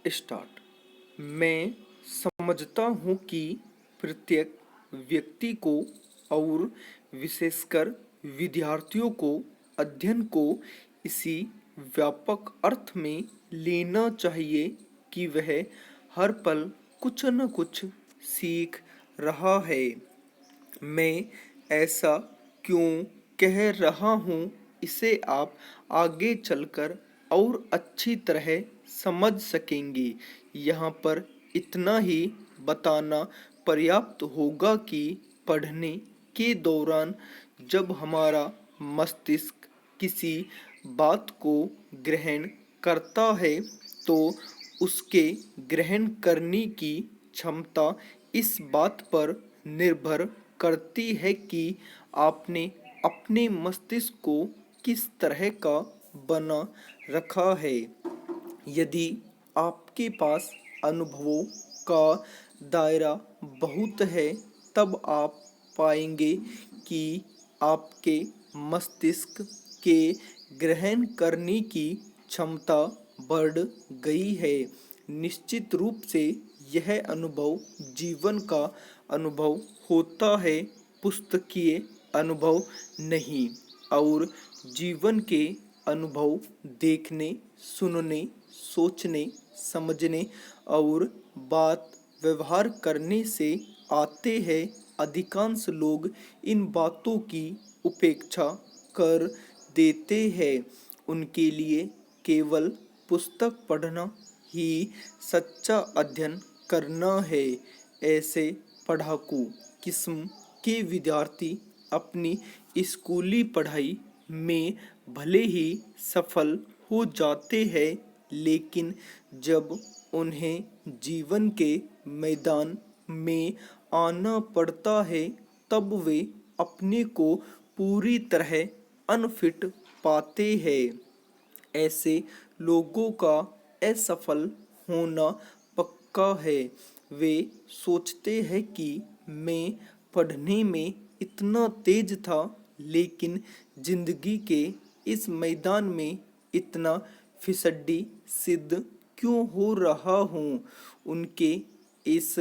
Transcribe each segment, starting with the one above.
Start. मैं समझता हूँ कि प्रत्येक व्यक्ति को और विशेषकर विद्यार्थियों को अध्ययन को इसी व्यापक अर्थ में लेना चाहिए कि वह हर पल कुछ न कुछ सीख रहा है। मैं ऐसा क्यों कह रहा हूँ, इसे आप आगे चलकर और अच्छी तरह समझ सकेंगे। यहाँ पर इतना ही बताना पर्याप्त होगा कि पढ़ने के दौरान जब हमारा मस्तिष्क किसी बात को ग्रहण करता है तो उसके ग्रहण करने की क्षमता इस बात पर निर्भर करती है कि आपने अपने मस्तिष्क को किस तरह का बना रखा है। यदि आपके पास अनुभवों का दायरा बहुत है, तब आप पाएंगे कि आपके मस्तिष्क के ग्रहण करने की क्षमता बढ़ गई है। निश्चित रूप से यह अनुभव जीवन का अनुभव होता है, पुस्तकीय अनुभव नहीं। और जीवन के अनुभव देखने, सुनने, सोचने, समझने और बात व्यवहार करने से आते हैं। अधिकांश लोग इन बातों की उपेक्षा कर देते हैं। उनके लिए केवल पुस्तक पढ़ना ही सच्चा अध्ययन करना है। ऐसे पढ़ाकू किस्म के विद्यार्थी अपनी स्कूली पढ़ाई में भले ही सफल हो जाते हैं, लेकिन जब उन्हें जीवन के मैदान में आना पड़ता है तब वे अपने को पूरी तरह अनफिट पाते हैं। ऐसे लोगों का असफल होना पक्का है। वे सोचते हैं कि मैं पढ़ने में इतना तेज था, लेकिन जिंदगी के इस मैदान में इतना फिसड्डी सिद्ध क्यों हो रहा हूँ। उनके इस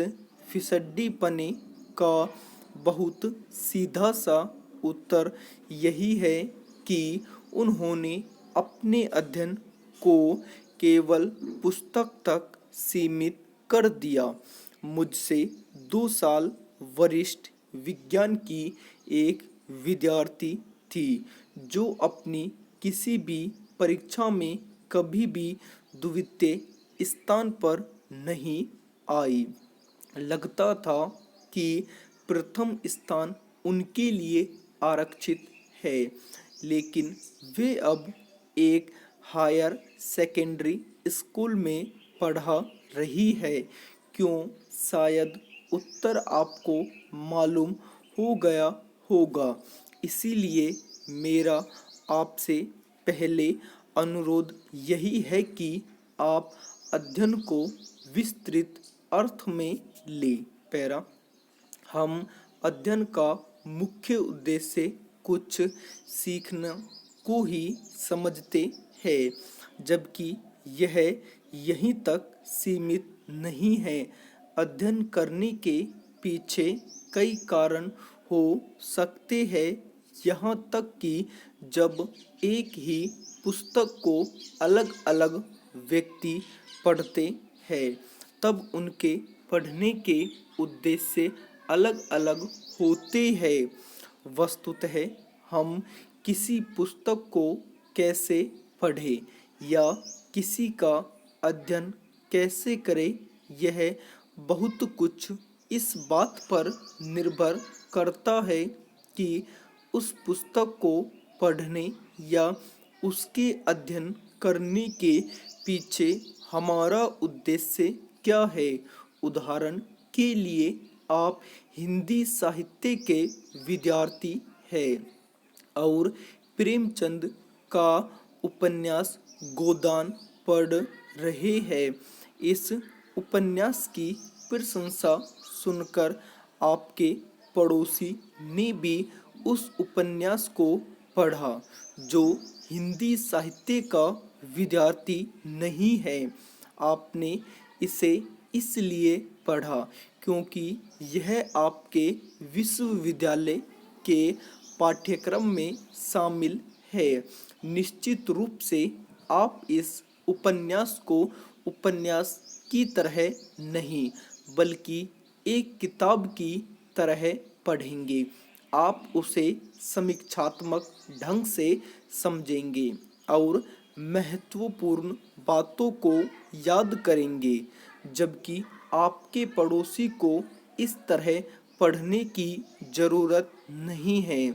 फिसड्डीपने का बहुत सीधा सा उत्तर यही है कि उन्होंने अपने अध्ययन को केवल पुस्तक तक सीमित कर दिया। मुझसे 2 साल वरिष्ठ विज्ञान की एक विद्यार्थी थी जो अपनी किसी भी परीक्षा में कभी भी द्वितीय स्थान पर नहीं आई। लगता था कि प्रथम स्थान उनके लिए आरक्षित है, लेकिन वे अब एक हायर सेकेंडरी स्कूल में पढ़ा रही है। क्यों? शायद उत्तर आपको मालूम हो गया होगा। इसीलिए मेरा आपसे पहले अनुरोध यही है कि आप अध्ययन को विस्तृत अर्थ में लें। पैरा, हम अध्ययन का मुख्य उद्देश्य कुछ सीखना को ही समझते हैं, जबकि यह यहीं तक सीमित नहीं है। अध्ययन करने के पीछे कई कारण हो सकते हैं। यहाँ तक कि जब एक ही पुस्तक को अलग अलग व्यक्ति पढ़ते हैं, तब उनके पढ़ने के उद्देश्य अलग अलग होते हैं। वस्तुतः हम किसी पुस्तक को कैसे पढ़ें या किसी का अध्ययन कैसे करें, यह बहुत कुछ इस बात पर निर्भर करता है कि उस पुस्तक को पढ़ने या उसके अध्ययन करने के पीछे हमारा उद्देश्य क्या है। उदाहरण के लिए, आप हिंदी साहित्य के विद्यार्थी हैं और प्रेमचंद का उपन्यास गोदान पढ़ रहे हैं। इस उपन्यास की प्रशंसा सुनकर आपके पड़ोसी ने भी उस उपन्यास को पढ़ा, जो हिंदी साहित्य का विद्यार्थी नहीं है। आपने इसे इसलिए पढ़ा क्योंकि यह आपके विश्वविद्यालय के पाठ्यक्रम में शामिल है। निश्चित रूप से आप इस उपन्यास को उपन्यास की तरह नहीं बल्कि एक किताब की तरह पढ़ेंगे। आप उसे समीक्षात्मक ढंग से समझेंगे और महत्वपूर्ण बातों को याद करेंगे, जबकि आपके पड़ोसी को इस तरह पढ़ने की ज़रूरत नहीं है।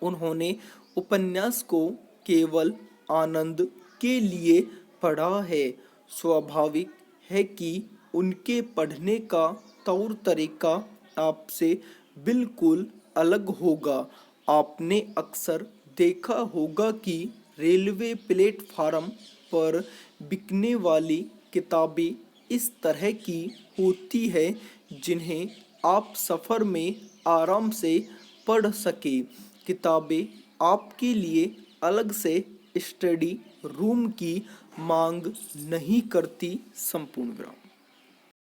उन्होंने उपन्यास को केवल आनंद के लिए पढ़ा है। स्वाभाविक है कि उनके पढ़ने का तौर तरीका आपसे बिल्कुल अलग होगा। आपने अक्सर देखा होगा कि रेलवे प्लेटफार्म पर बिकने वाली किताबें इस तरह की होती है जिन्हें आप सफ़र में आराम से पढ़ सके। किताबें आपके लिए अलग से स्टडी रूम की मांग नहीं करती। संपूर्ण विराम।